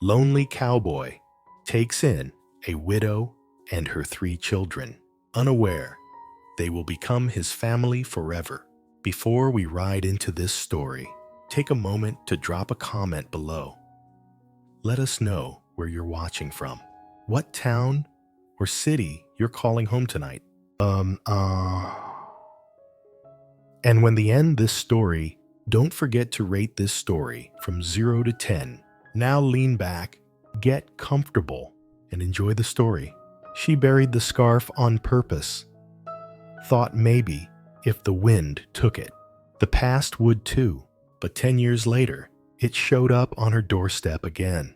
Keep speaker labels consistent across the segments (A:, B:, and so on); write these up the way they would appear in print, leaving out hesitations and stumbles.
A: lonely cowboy takes in a widow and her 3 children, unaware they will become his family forever. Before we ride into this story, take a moment to drop a comment below. Let us know where you're watching from, what town or city you're calling home tonight. And when they end this story, don't forget to rate this story from 0 to 10. Now lean back, get comfortable, and enjoy the story. She buried the scarf on purpose. Thought maybe if the wind took it, the past would too. But 10 years later, it showed up on her doorstep again.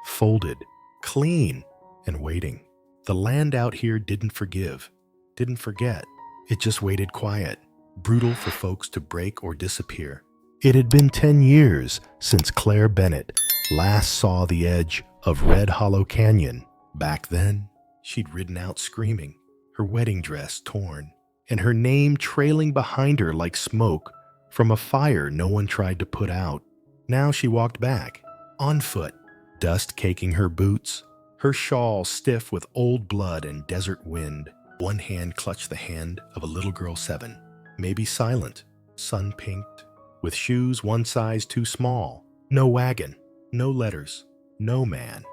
A: Folded, clean, and waiting. The land out here didn't forgive, didn't forget. It just waited quiet, brutal for folks to break or disappear. It had been 10 years since Clare Bennett last saw the edge of Red Hollow Canyon. Back then, she'd ridden out screaming, her wedding dress torn, and her name trailing behind her like smoke from a fire no one tried to put out. Now she walked back, on foot, dust caking her boots, her shawl stiff with old blood and desert wind. One hand clutched the hand of a little girl 7, maybe silent, sun-pinked, with shoes one size too small. No wagon, no letters, no man,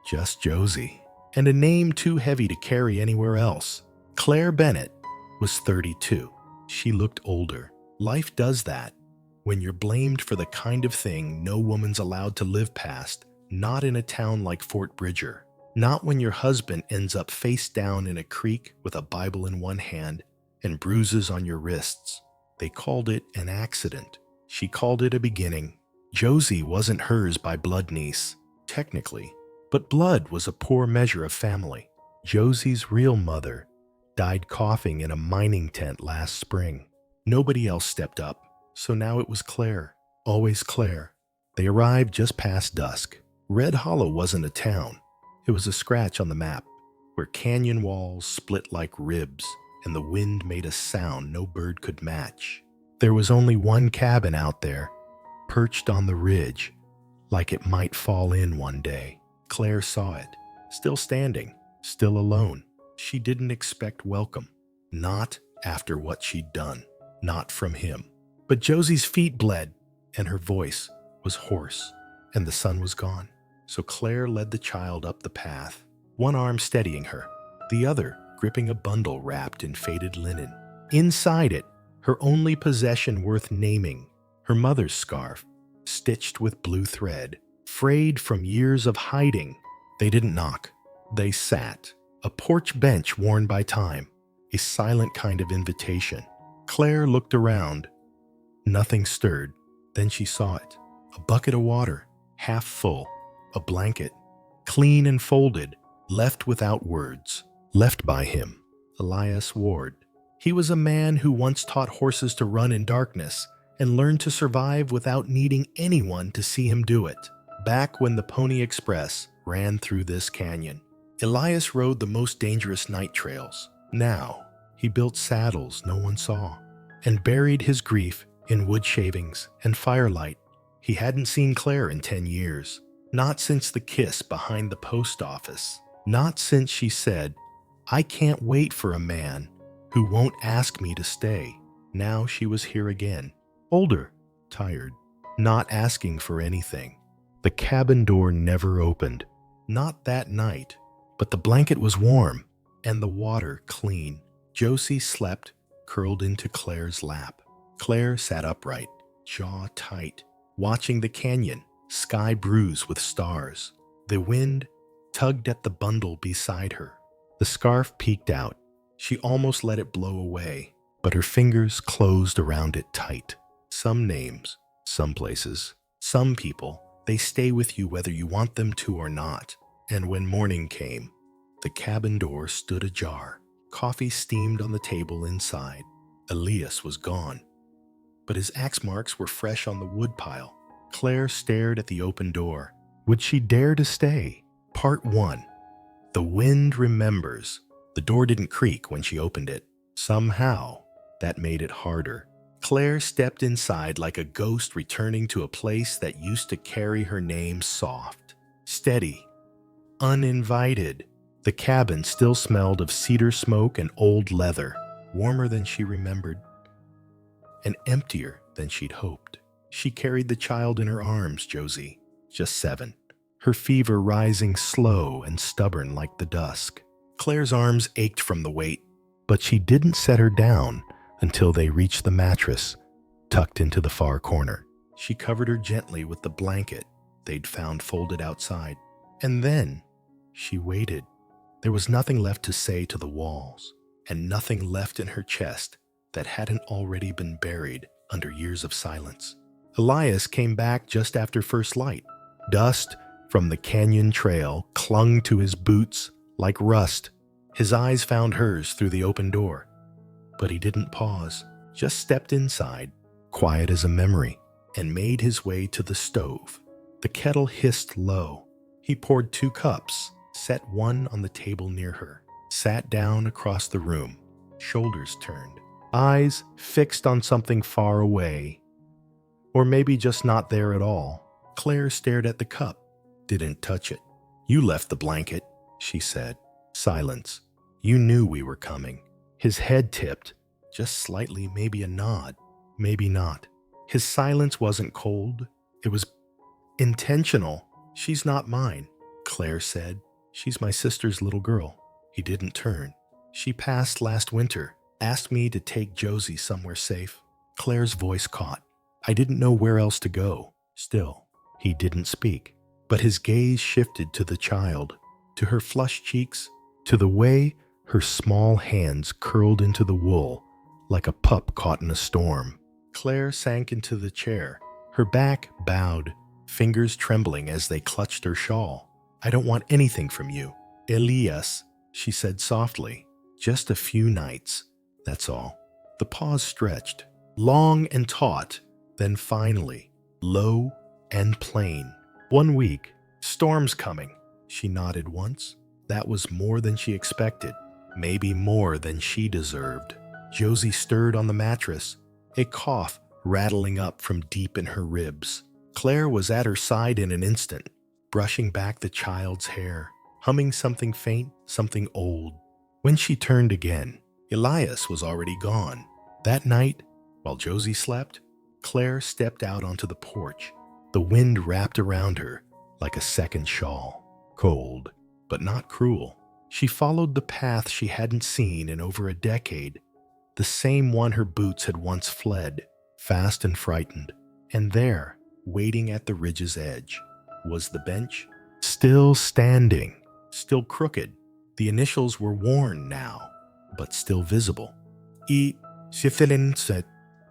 A: just Josie, and a name too heavy to carry anywhere else. Clare Bennett was 32. She looked older. Life does that. When you're blamed for the kind of thing no woman's allowed to live past, not in a town like Fort Bridger. Not when your husband ends up face down in a creek with a Bible in one hand and bruises on your wrists. They called it an accident. She called it a beginning. Josie wasn't hers by blood niece, technically, but blood was a poor measure of family. Josie's real mother died coughing in a mining tent last spring. Nobody else stepped up, so now it was Clare, always Clare. They arrived just past dusk. Red Hollow wasn't a town. It was a scratch on the map, where canyon walls split like ribs and the wind made a sound no bird could match. There was only one cabin out there, perched on the ridge, like it might fall in one day. Clare saw it, still standing, still alone. She didn't expect welcome, not after what she'd done, not from him. But Josie's feet bled, and her voice was hoarse, and the sun was gone. So Clare led the child up the path, one arm steadying her, the other gripping a bundle wrapped in faded linen. Inside it, her only possession worth naming, her mother's scarf, stitched with blue thread, frayed from years of hiding. They didn't knock. They sat, a porch bench worn by time, a silent kind of invitation. Clare looked around. Nothing stirred. Then she saw it. A bucket of water, half full. A blanket, clean and folded, left without words, left by him, Elias Ward. He was a man who once taught horses to run in darkness and learned to survive without needing anyone to see him do it. Back when the Pony Express ran through this canyon, Elias rode the most dangerous night trails. Now, he built saddles no one saw and buried his grief in wood shavings and firelight. He hadn't seen Clare in 10 years. Not since the kiss behind the post office. Not since she said, "I can't wait for a man who won't ask me to stay." Now she was here again. Older, tired, not asking for anything. The cabin door never opened. Not that night. But the blanket was warm and the water clean. Josie slept, curled into Clare's lap. Clare sat upright, jaw tight, watching the canyon, sky bruised with stars. The wind tugged at the bundle beside her. The scarf peeked out. She almost let it blow away, but her fingers closed around it tight. Some names, some places, some people, they stay with you whether you want them to or not. And when morning came, the cabin door stood ajar. Coffee steamed on the table inside. Elias was gone, but his axe marks were fresh on the wood pile. Clare stared at the open door. Would she dare to stay? Part 1. The wind remembers. The door didn't creak when she opened it. Somehow, that made it harder. Clare stepped inside like a ghost returning to a place that used to carry her name soft. steady, uninvited. The cabin still smelled of cedar smoke and old leather, warmer than she remembered, and emptier than she'd hoped. She carried the child in her arms, Josie, just 7, her fever rising slow and stubborn like the dusk. Claire's arms ached from the weight, but she didn't set her down until they reached the mattress, tucked into the far corner. She covered her gently with the blanket they'd found folded outside. And then she waited. There was nothing left to say to the walls, and nothing left in her chest that hadn't already been buried under years of silence. Elias came back just after first light. Dust from the canyon trail clung to his boots like rust. His eyes found hers through the open door. But he didn't pause, just stepped inside, quiet as a memory, and made his way to the stove. The kettle hissed low. He poured 2 cups, set one on the table near her, sat down across the room, shoulders turned, eyes fixed on something far away, or maybe just not there at all. Claire stared at the cup, didn't touch it. "You left the blanket," she said. Silence. "You knew we were coming." His head tipped, just slightly, maybe a nod, maybe not. His silence wasn't cold, it was intentional. "She's not mine," Claire said. "She's my sister's little girl." He didn't turn. "She passed last winter, asked me to take Josie somewhere safe." Claire's voice caught. "I didn't know where else to go." Still, he didn't speak, but his gaze shifted to the child, to her flushed cheeks, to the way her small hands curled into the wool like a pup caught in a storm. Claire sank into the chair, her back bowed, fingers trembling as they clutched her shawl. "I don't want anything from you, Elias," she said softly. "Just a few nights, that's all." The pause stretched, long and taut, then finally, low and plain. "1 week. Storm's coming." She nodded once. That was more than she expected, maybe more than she deserved. Josie stirred on the mattress, a cough rattling up from deep in her ribs. Claire was at her side in an instant, brushing back the child's hair, humming something faint, something old. When she turned again, Elias was already gone. That night, while Josie slept, Claire stepped out onto the porch. The wind wrapped around her like a second shawl. Cold, but not cruel. She followed the path she hadn't seen in over a decade, the same one her boots had once fled, fast and frightened. And there, waiting at the ridge's edge, was the bench, still standing, still crooked. The initials were worn now, but still visible. E. Sifilin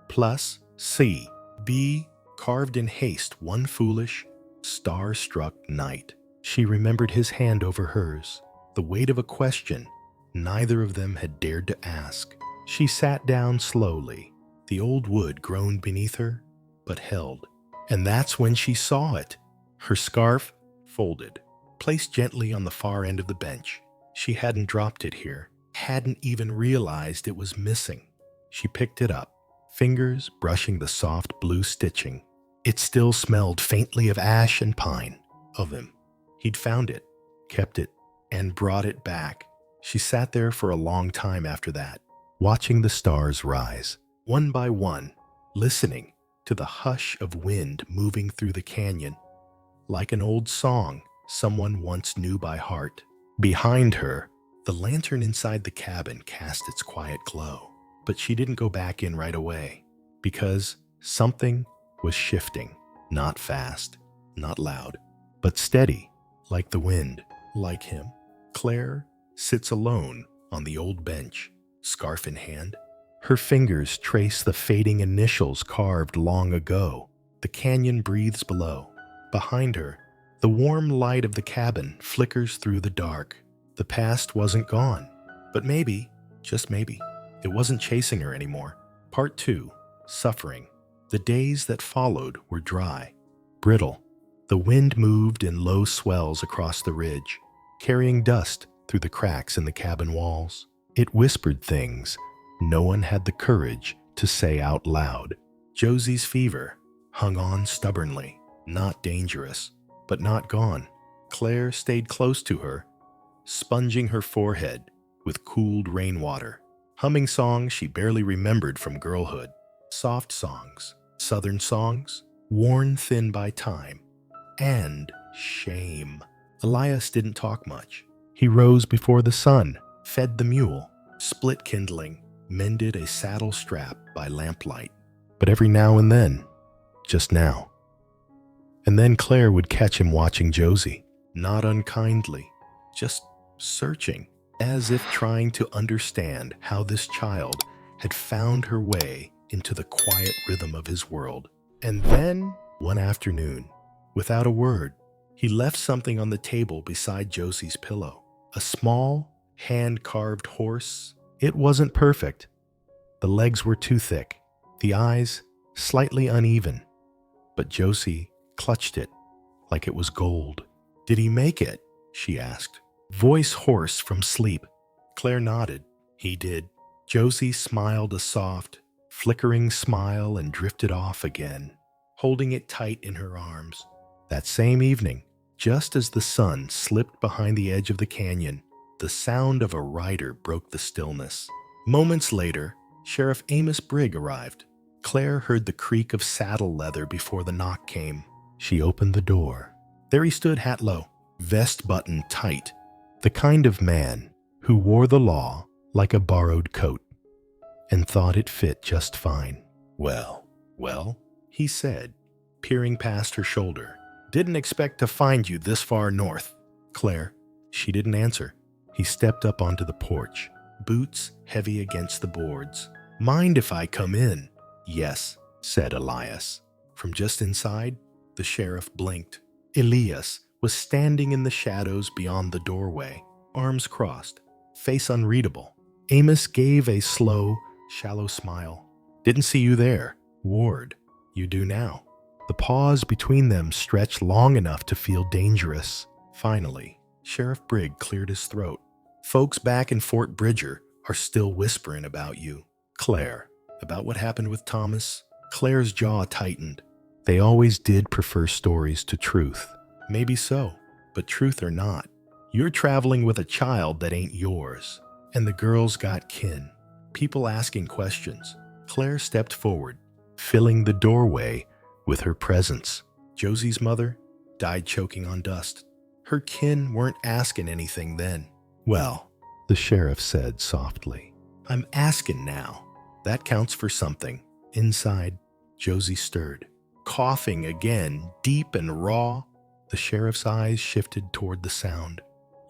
A: plus C. B. Carved in haste one foolish, star-struck night. She remembered his hand over hers, the weight of a question neither of them had dared to ask. She sat down slowly. The old wood groaned beneath her, but held. And that's when she saw it. Her scarf, folded, placed gently on the far end of the bench. She hadn't dropped it here, hadn't even realized it was missing. She picked it up, fingers brushing the soft blue stitching. It still smelled faintly of ash and pine, of him. He'd found it, kept it, and brought it back. She sat there for a long time after that, watching the stars rise, one by one, listening to the hush of wind moving through the canyon, like an old song someone once knew by heart. Behind her, the lantern inside the cabin cast its quiet glow, but she didn't go back in right away, because something was shifting, not fast, not loud, but steady, like the wind, like him. Claire sits alone on the old bench, scarf in hand. Her fingers trace the fading initials carved long ago. The canyon breathes below. Behind her, the warm light of the cabin flickers through the dark. The past wasn't gone, but maybe, just maybe, it wasn't chasing her anymore. Part 2, Suffering. The days that followed were dry, brittle. The wind moved in low swells across the ridge, carrying dust through the cracks in the cabin walls. It whispered things no one had the courage to say out loud. Josie's fever hung on stubbornly, not dangerous, but not gone. Claire stayed close to her, sponging her forehead with cooled rainwater, humming songs she barely remembered from girlhood. Soft songs, southern songs, worn thin by time, and shame. Elias didn't talk much. He rose before the sun, fed the mule, split kindling, mended a saddle strap by lamplight. But every now and then, just now. And then Claire would catch him watching Josie, not unkindly, just searching, as if trying to understand how this child had found her way into the quiet rhythm of his world. And then, one afternoon, without a word, he left something on the table beside Josie's pillow. A small, hand-carved horse. It wasn't perfect. The legs were too thick, the eyes slightly uneven. But Josie clutched it like it was gold. "Did he make it?" she asked, voice hoarse from sleep. Claire nodded. "He did." Josie smiled a soft, flickering smile and drifted off again, holding it tight in her arms. That same evening, just as the sun slipped behind the edge of the canyon, the sound of a rider broke the stillness. Moments later, Sheriff Amos Brigg arrived. Claire heard the creak of saddle leather before the knock came. She opened the door. There he stood, hat low, vest buttoned tight, the kind of man who wore the law like a borrowed coat and thought it fit just fine. Well, he said, peering past her shoulder. "Didn't expect to find you this far north." Claire, she didn't answer. He stepped up onto the porch, boots heavy against the boards. "Mind if I come in?" "Yes," said Elias. From just inside, the sheriff blinked. Elias was standing in the shadows beyond the doorway, arms crossed, face unreadable. Amos gave a slow, shallow smile. "Didn't see you there, Ward. You do now." The pause between them stretched long enough to feel dangerous. Finally, Sheriff Brigg cleared his throat. "Folks back in Fort Bridger are still whispering about you." "Claire, about what happened with Thomas?" Claire's jaw tightened. "They always did prefer stories to truth." "Maybe so, but truth or not, you're traveling with a child that ain't yours. And the girl's got kin. People asking questions." Claire stepped forward, filling the doorway with her presence. Josie's mother died choking on dust. Her kin weren't asking anything then. "Well," the sheriff said softly, "I'm asking now. That counts for something." Inside, Josie stirred, coughing again, deep and raw. The sheriff's eyes shifted toward the sound.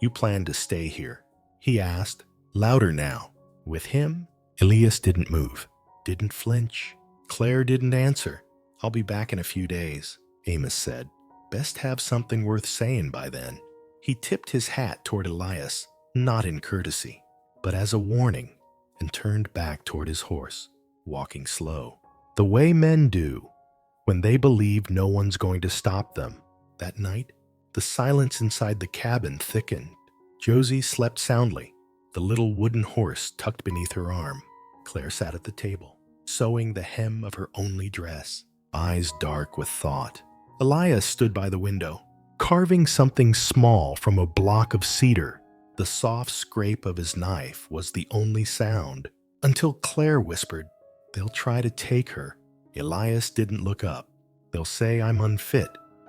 A: "You plan to stay here?" he asked, louder now. With him, Elias didn't move, didn't flinch. Claire didn't answer. "I'll be back in a few days," Amos said. "Best have something worth saying by then." He tipped his hat toward Elias, not in courtesy, but as a warning, and turned back toward his horse, walking slow, the way men do when they believe no one's going to stop them. That night, the silence inside the cabin thickened. Josie slept soundly, the little wooden horse tucked beneath her arm. Claire sat at the table, sewing the hem of her only dress, eyes dark with thought. Elias stood by the window, carving something small from a block of cedar. The soft scrape of his knife was the only sound, until Claire whispered, "They'll try to take her." Elias didn't look up. "They'll say I'm unfit,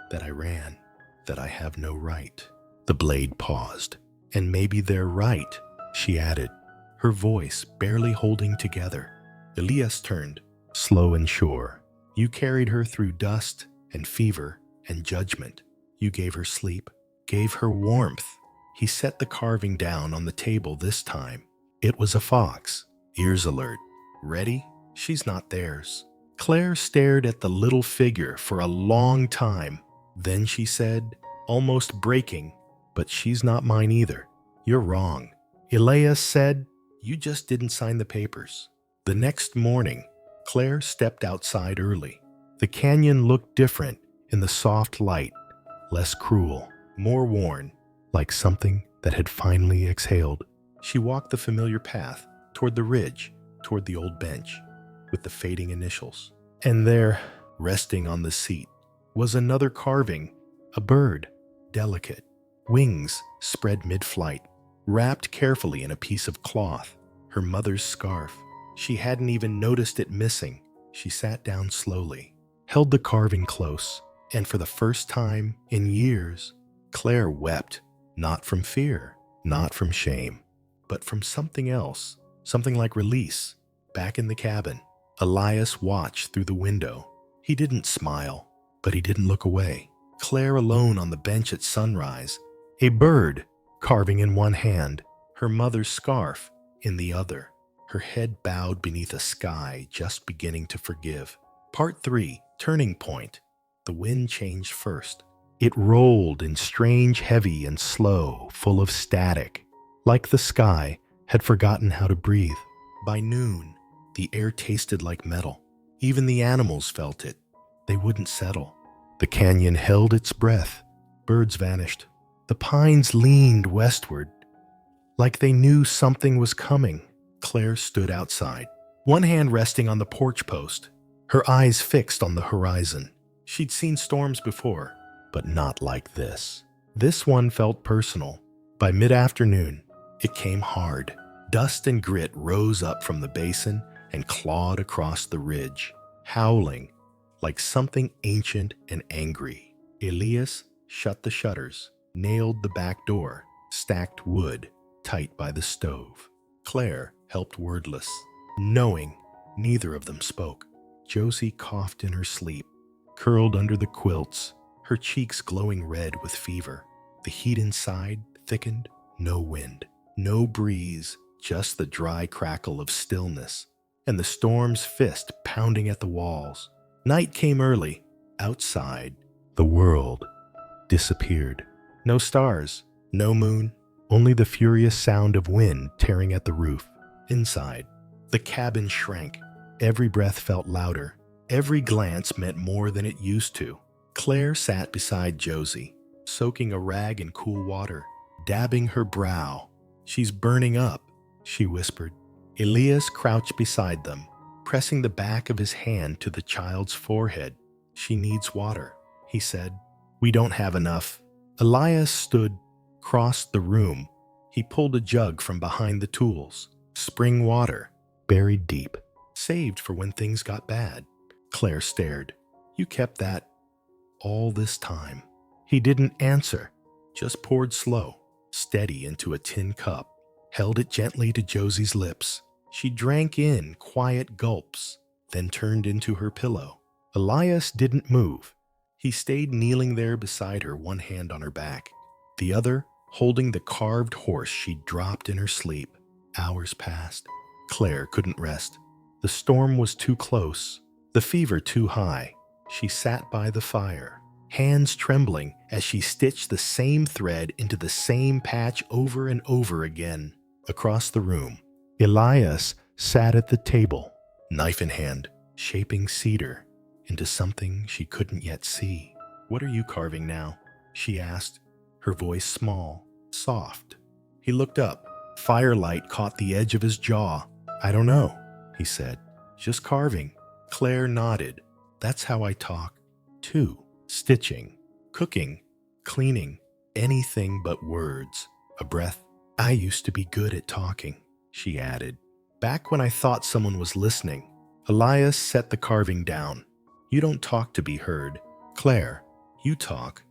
A: that I ran, that I have no right." The blade paused. "And maybe they're right," she added, her voice barely holding together. Elias turned, slow and sure. "You carried her through dust and fever and judgment. You gave her sleep, gave her warmth." He set the carving down on the table this time. It was a fox, ears alert. "Ready? She's not theirs." Claire stared at the little figure for a long time. Then she said, almost breaking, "But she's not mine either." "You're wrong." Elias said, "You just didn't sign the papers." The next morning, Claire stepped outside early. The canyon looked different in the soft light, less cruel, more worn, like something that had finally exhaled. She walked the familiar path, toward the ridge, toward the old bench, with the fading initials. And there, resting on the seat, was another carving, a bird, delicate, wings spread mid-flight, wrapped carefully in a piece of cloth, her mother's scarf. She hadn't even noticed it missing. She sat down slowly, held the carving close, and for the first time in years, Claire wept, not from fear, not from shame, but from something else, something like release. Back in the cabin, Elias watched through the window. He didn't smile, but he didn't look away. Claire alone on the bench at sunrise, a bird carving in one hand, her mother's scarf in the other, her head bowed beneath a sky just beginning to forgive. Part 3, Turning Point. The wind changed first. It rolled in strange, heavy, and slow, full of static, like the sky had forgotten how to breathe. By noon, the air tasted like metal. Even the animals felt it. They wouldn't settle. The canyon held its breath. Birds vanished. The pines leaned westward, like they knew something was coming. Claire stood outside, one hand resting on the porch post, her eyes fixed on the horizon. She'd seen storms before, but not like this. This one felt personal. By mid-afternoon, it came hard. Dust and grit rose up from the basin and clawed across the ridge, howling like something ancient and angry. Elias shut the shutters, nailed the back door, stacked wood tight by the stove. Claire helped wordless, knowing neither of them spoke. Josie coughed in her sleep, curled under the quilts, her cheeks glowing red with fever. The heat inside thickened. No wind, no breeze, just the dry crackle of stillness, and the storm's fist pounding at the walls. Night came early. Outside, the world disappeared. No stars, no moon, only the furious sound of wind tearing at the roof. Inside, the cabin shrank. Every breath felt louder. Every glance meant more than it used to. Claire sat beside Josie, soaking a rag in cool water, dabbing her brow. "She's burning up," she whispered. Elias crouched beside them, pressing the back of his hand to the child's forehead. "She needs water," he said. "We don't have enough." Elias stood, crossed the room. He pulled a jug from behind the tools. Spring water, buried deep, saved for when things got bad. Claire stared. "You kept that all this time?" He didn't answer, just poured slow, steady into a tin cup, held it gently to Josie's lips. She drank in quiet gulps, then turned into her pillow. Elias didn't move. He stayed kneeling there beside her, one hand on her back, the other holding the carved horse she'd dropped in her sleep. Hours passed. Claire couldn't rest. The storm was too close, the fever too high. She sat by the fire, hands trembling as she stitched the same thread into the same patch over and over again. Across the room, Elias sat at the table, knife in hand, shaping cedar into something she couldn't yet see. "What are you carving now?" she asked, her voice small, soft. He looked up. Firelight caught the edge of his jaw. "I don't know," he said. "Just carving." Claire nodded. "That's how I talk, too. Stitching, cooking, cleaning, anything but words." A breath. "I used to be good at talking," she added. "Back when I thought someone was listening." Elias set the carving down. "You don't talk to be heard, Claire. You talk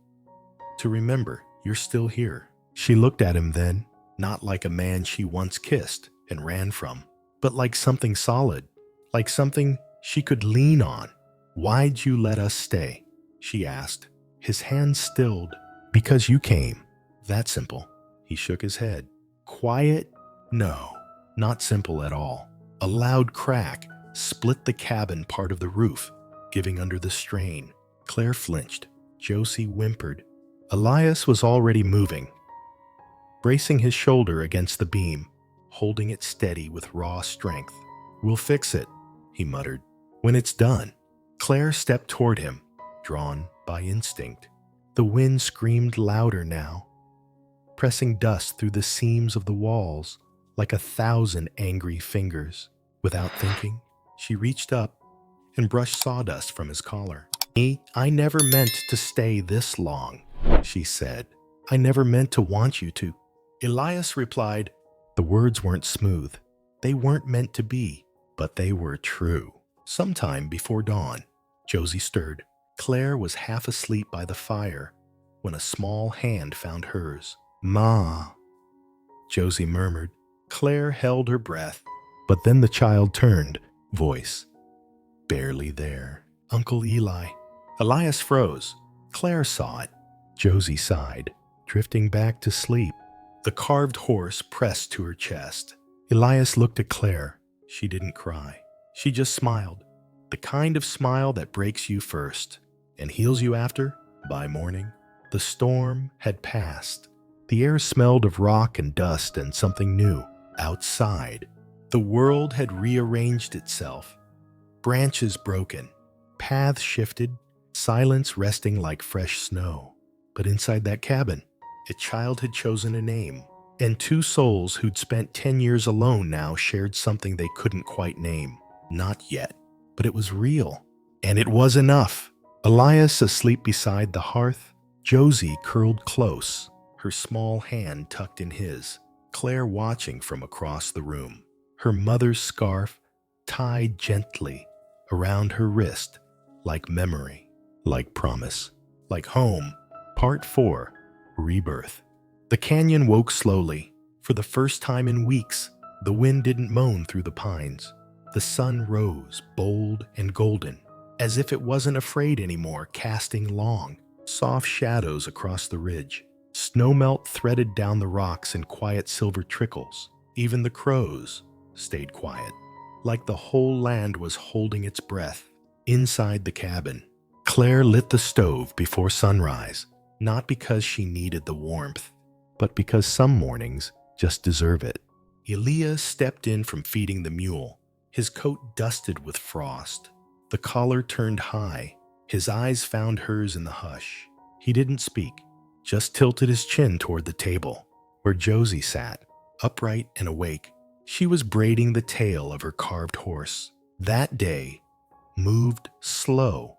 A: to remember you're still here." She looked at him then, not like a man she once kissed and ran from, but like something solid, like something she could lean on. "Why'd you let us stay?" she asked. His hand stilled. "Because you came. That simple." He shook his head. "Quiet? No, not simple at all." A loud crack split the cabin part of the roof, giving under the strain. Claire flinched. Josie whimpered. Elias was already moving, bracing his shoulder against the beam, holding it steady with raw strength. "We'll fix it," he muttered. "When it's done." Claire stepped toward him, drawn by instinct. The wind screamed louder now, pressing dust through the seams of the walls like 1,000 angry fingers. Without thinking, she reached up and brushed sawdust from his collar. I never meant to stay this long," she said. I never meant to want you to." Elias replied, "The words weren't smooth. They weren't meant to be, but they were true." Sometime before dawn, Josie stirred. Claire was half asleep by the fire when a small hand found hers. "Ma," Josie murmured. Claire held her breath, but then the child turned, voice barely there. "Uncle Eli." Elias froze. Claire saw it. Josie sighed, drifting back to sleep. The carved horse pressed to her chest. Elias looked at Claire. She didn't cry. She just smiled. The kind of smile that breaks you first and heals you after. By morning, the storm had passed. The air smelled of rock and dust and something new. Outside, the world had rearranged itself. Branches broken, paths shifted, silence resting like fresh snow. But inside that cabin, a child had chosen a name, and two souls who'd spent 10 years alone now shared something they couldn't quite name. Not yet, but it was real, and it was enough. Elias asleep beside the hearth, Josie curled close, her small hand tucked in his, Claire watching from across the room, her mother's scarf tied gently around her wrist, like memory, like promise, like home. Part 4, Rebirth. The canyon woke slowly. For the first time in weeks, the wind didn't moan through the pines. The sun rose, bold and golden, as if it wasn't afraid anymore, casting long, soft shadows across the ridge. Snowmelt threaded down the rocks in quiet silver trickles. Even the crows stayed quiet, like the whole land was holding its breath. Inside the cabin, Claire lit the stove before sunrise, not because she needed the warmth, but because some mornings just deserve it. Elias stepped in from feeding the mule, his coat dusted with frost. The collar turned high. His eyes found hers in the hush. He didn't speak, just tilted his chin toward the table, where Josie sat, upright and awake. She was braiding the tail of her carved horse. That day moved slow,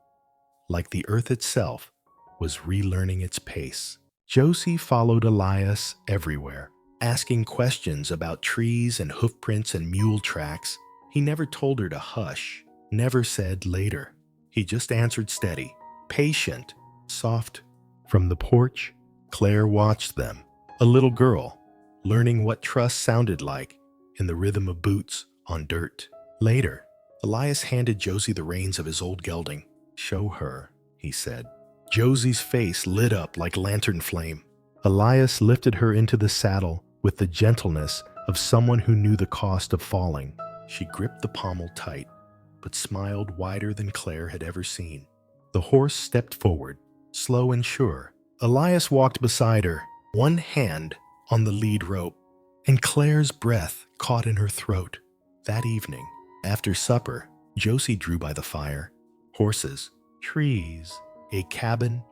A: like the earth itself was relearning its pace. Josie followed Elias everywhere, asking questions about trees and hoofprints and mule tracks. He never told her to hush, never said later. He just answered steady, patient, soft. From the porch, Claire watched them, a little girl, learning what trust sounded like in the rhythm of boots on dirt. Later, Elias handed Josie the reins of his old gelding. "Show her," he said. Josie's face lit up like lantern flame. Elias lifted her into the saddle with the gentleness of someone who knew the cost of falling. She gripped the pommel tight, but smiled wider than Claire had ever seen. The horse stepped forward, slow and sure. Elias walked beside her, one hand on the lead rope, and Claire's breath caught in her throat. That evening, after supper, Josie drew by the fire. Horses, trees, a cabin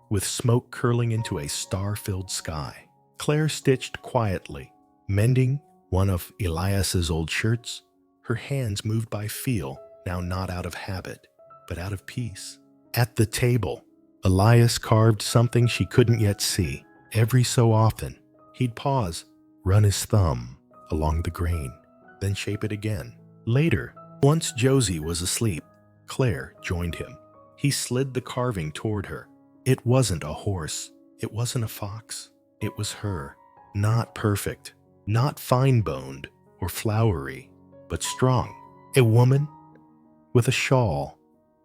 A: with smoke curling into a star-filled sky. Claire stitched quietly, mending one of Elias's old shirts. Her hands moved by feel, now not out of habit, but out of peace. At the table, Elias carved something she couldn't yet see. Every so often, he'd pause, run his thumb along the grain, then shape it again. Later, once Josie was asleep, Claire joined him. He slid the carving toward her. It wasn't a horse. It wasn't a fox. It was her. Not perfect, not fine-boned or flowery, but strong. A woman with a shawl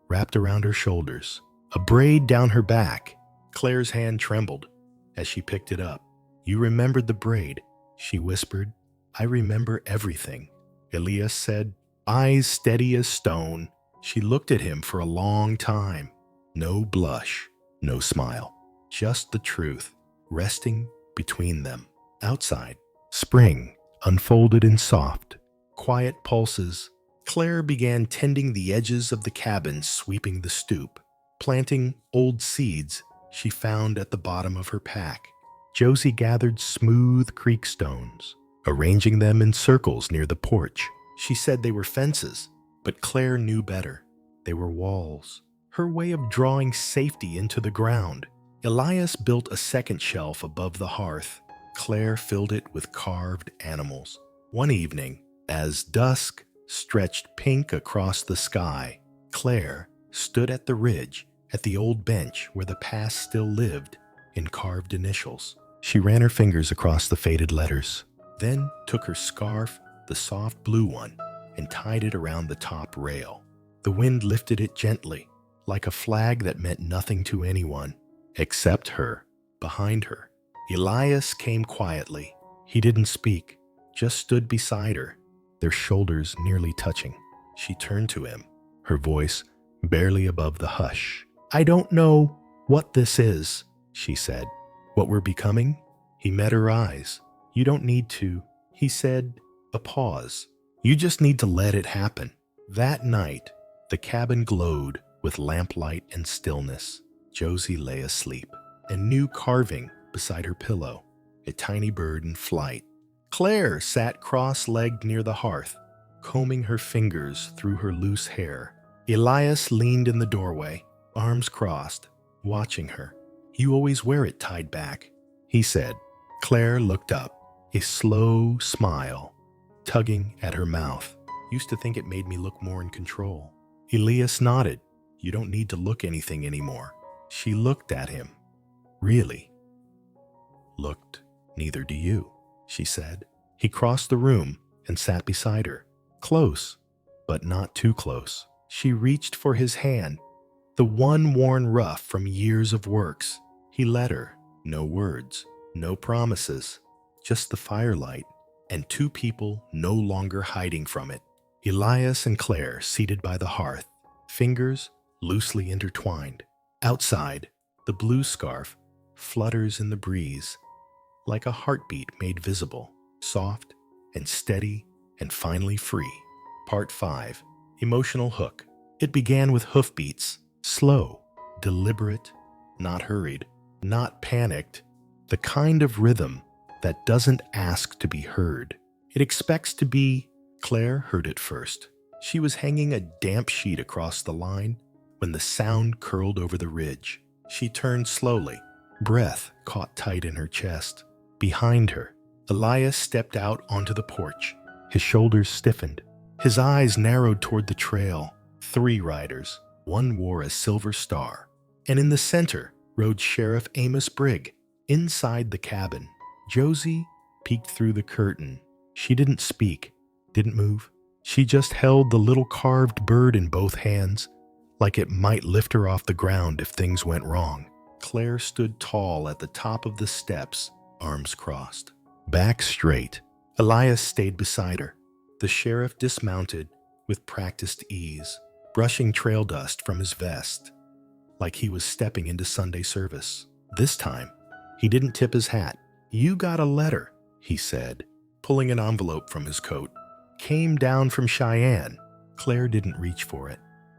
A: wrapped around her shoulders, a braid down her back. Claire's hand trembled as she picked it up. "You remembered the braid," she whispered. "I remember everything," Elias said, eyes steady as stone. She looked at him for a long time. No blush, no smile, just the truth, resting between them. Outside, spring unfolded in soft, quiet pulses. Claire began tending the edges of the cabin, sweeping the stoop, planting old seeds she found at the bottom of her pack. Josie gathered smooth creek stones, arranging them in circles near the porch. She said they were fences, but Claire knew better. They were walls, her way of drawing safety into the ground. Elias built a second shelf above the hearth. Clare filled it with carved animals. One evening, as dusk stretched pink across the sky, Clare stood at the ridge at the old bench where the past still lived in carved initials. She ran her fingers across the faded letters, then took her scarf, the soft blue one, and tied it around the top rail. The wind lifted it gently, like a flag that meant nothing to anyone except her. Behind her, Elias came quietly. He didn't speak, just stood beside her, their shoulders nearly touching. She turned to him, her voice barely above the hush. "I don't know what this is," she said. "What we're becoming?" He met her eyes. "You don't need to," he said. A pause. "You just need to let it happen." That night, the cabin glowed with lamplight and stillness. Josie lay asleep, a new carving beside her pillow, a tiny bird in flight. Clare sat cross-legged near the hearth, combing her fingers through her loose hair. Elias leaned in the doorway, arms crossed, watching her. "You always wear it tied back," he said. Clare looked up, a slow smile tugging at her mouth. "Used to think it made me look more in control." Elias nodded. "You don't need to look anything anymore." She looked at him. "Really?" "Looked, neither do you," she said. He crossed the room and sat beside her, close, but not too close. She reached for his hand, the one worn rough from years of works. He let her. No words, no promises, just the firelight, and two people no longer hiding from it. Elias and Clare seated by the hearth, fingers loosely intertwined. Outside, the blue scarf flutters in the breeze, like a heartbeat made visible, soft and steady and finally free. Part 5. Emotional hook. It began with hoofbeats, slow, deliberate, not hurried, not panicked, the kind of rhythm that doesn't ask to be heard. It expects to be. Clare heard it first. She was hanging a damp sheet across the line when the sound curled over the ridge. She turned slowly, breath caught tight in her chest. Behind her, Elias stepped out onto the porch. His shoulders stiffened. His eyes narrowed toward the trail. 3 riders. One wore a silver star. And in the center rode Sheriff Amos Brigg. Inside the cabin, Josie peeked through the curtain. She didn't speak, didn't move. She just held the little carved bird in both hands, like it might lift her off the ground if things went wrong. Clare stood tall at the top of the steps, arms crossed, back straight. Elias stayed beside her. The sheriff dismounted with practiced ease, brushing trail dust from his vest, like he was stepping into Sunday service. This time, he didn't tip his hat. "You got a letter," he said, pulling an envelope from his coat. "Came down from Cheyenne." Clare didn't reach for it.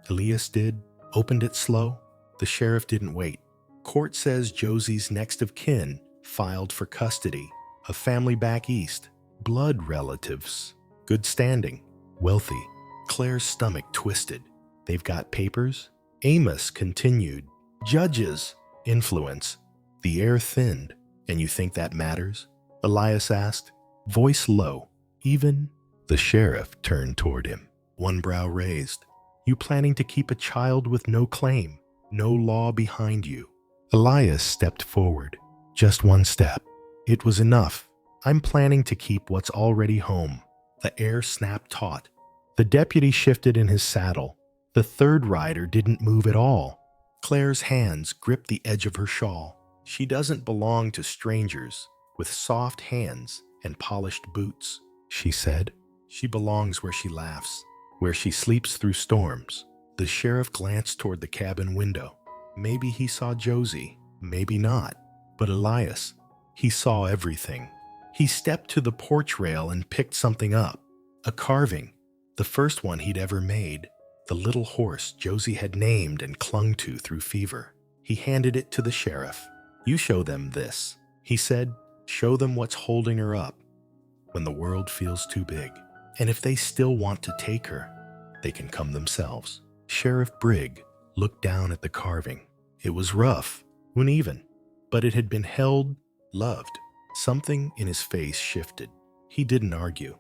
A: Elias did, opened it slow. The sheriff didn't wait. "Court says Josie's next of kin filed for custody. A family back east. Blood relatives. Good standing. Wealthy." Claire's stomach twisted. "They've got papers?" Amos continued. "Judges. Influence." The air thinned. "And you think that matters?" Elias asked, voice low. "Even?" The sheriff turned toward him, one brow raised. "You planning to keep a child with no claim, no law behind you?" Elias stepped forward, just one step. "It was enough. I'm planning to keep what's already home." The air snapped taut. The deputy shifted in his saddle. The third rider didn't move at all. Claire's hands gripped the edge of her shawl. "She doesn't belong to strangers with soft hands and polished boots," she said. "She belongs where she laughs, where she sleeps through storms." The sheriff glanced toward the cabin window. Maybe he saw Josie, maybe not. But Elias, he saw everything. He stepped to the porch rail and picked something up. A carving, the first one he'd ever made. The little horse Josie had named and clung to through fever. He handed it to the sheriff. "You show them this," he said. "Show them what's holding her up when the world feels too big. And if they still want to take her, they can come themselves." Sheriff Brigg looked down at the carving. It was rough, uneven, but it had been held, loved. Something in his face shifted. He didn't argue,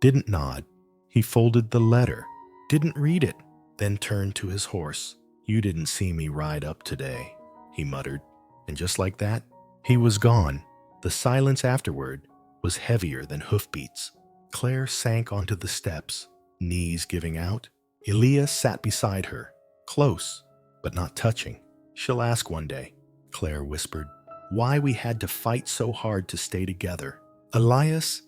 A: didn't nod. He folded the letter, didn't read it, then turned to his horse. "You didn't see me ride up today," he muttered. And just like that, he was gone. The silence afterward was heavier than hoofbeats. Claire sank onto the steps, knees giving out. Elias sat beside her, close, but not touching. "She'll ask one day," Claire whispered, "why we had to fight so hard to stay together." Elias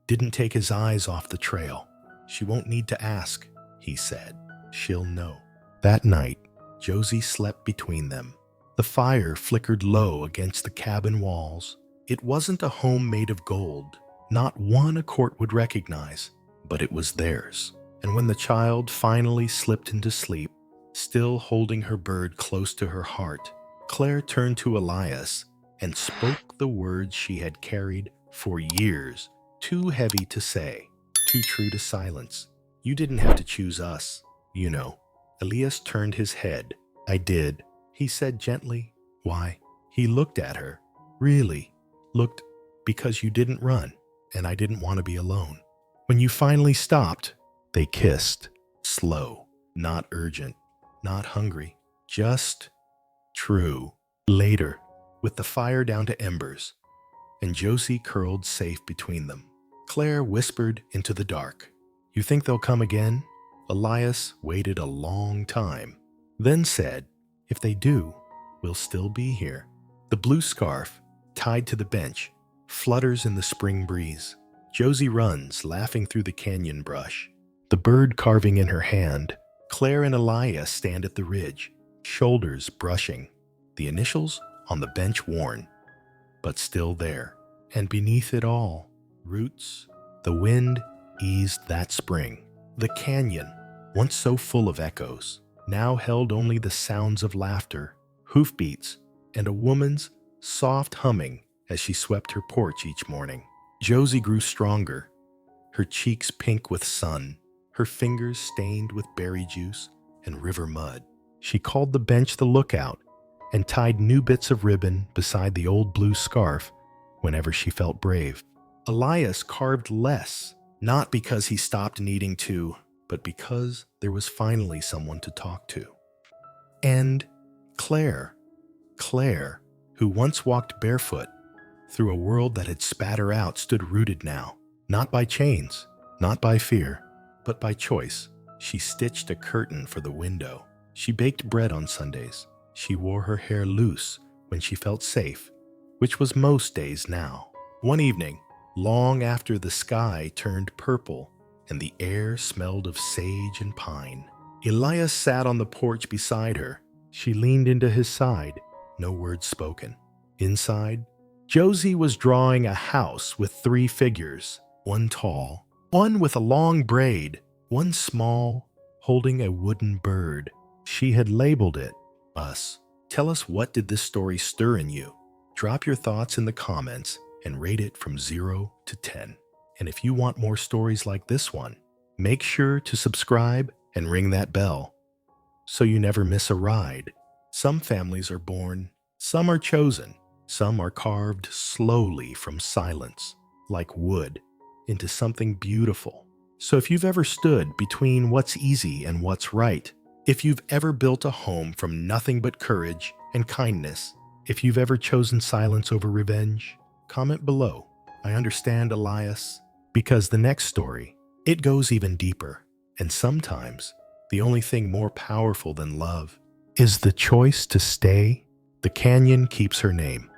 A: didn't take his eyes off the trail. "She won't need to ask," he said. "She'll know." That night, Josie slept between them. The fire flickered low against the cabin walls. It wasn't a home made of gold, not one a court would recognize, but it was theirs. And when the child finally slipped into sleep, still holding her bird close to her heart, Claire turned to Elias and spoke the words she had carried for years, too heavy to say, too true to silence. "You didn't have to choose us, you know." Elias turned his head. "I did," he said gently. "Why?" He looked at her. "Really? Looked because you didn't run, and I didn't want to be alone. When you finally stopped," they kissed, slow, not urgent, not hungry, just true. Later, with the fire down to embers, and Josie curled safe between them, Claire whispered into the dark, "You think they'll come again?" Elias waited a long time, then said, "If they do, we'll still be here." The blue scarf, tied to the bench, flutters in the spring breeze. Josie runs, laughing through the canyon brush, the bird carving in her hand. Claire and Elias stand at the ridge, shoulders brushing, the initials on the bench worn, but still there. And beneath it all, roots. The wind eased that spring. The canyon, once so full of echoes, now held only the sounds of laughter, hoofbeats, and a woman's soft humming as she swept her porch each morning. Josie grew stronger, her cheeks pink with sun, her fingers stained with berry juice and river mud. She called the bench the lookout and tied new bits of ribbon beside the old blue scarf whenever she felt brave. Elias carved less, not because he stopped needing to, but because there was finally someone to talk to. And Claire, who once walked barefoot through a world that had spat her out, stood rooted now, not by chains, not by fear, but by choice. She stitched a curtain for the window. She baked bread on Sundays. She wore her hair loose when she felt safe, which was most days now. One evening, long after the sky turned purple and the air smelled of sage and pine, Elias sat on the porch beside her. She leaned into his side, no words spoken. Inside, Josie was drawing a house with 3 figures, one tall, one with a long braid, one small, holding a wooden bird. She had labeled it Us. Tell us, what did this story stir in you? Drop your thoughts in the comments and rate it from 0 to 10. And if you want more stories like this one, make sure to subscribe and ring that bell so you never miss a ride. Some families are born, some are chosen, some are carved slowly from silence, like wood, into something beautiful. So if you've ever stood between what's easy and what's right, if you've ever built a home from nothing but courage and kindness, if you've ever chosen silence over revenge, comment below. I understand, Elias, because the next story, it goes even deeper. And sometimes, the only thing more powerful than love is the choice to stay. The canyon keeps her name.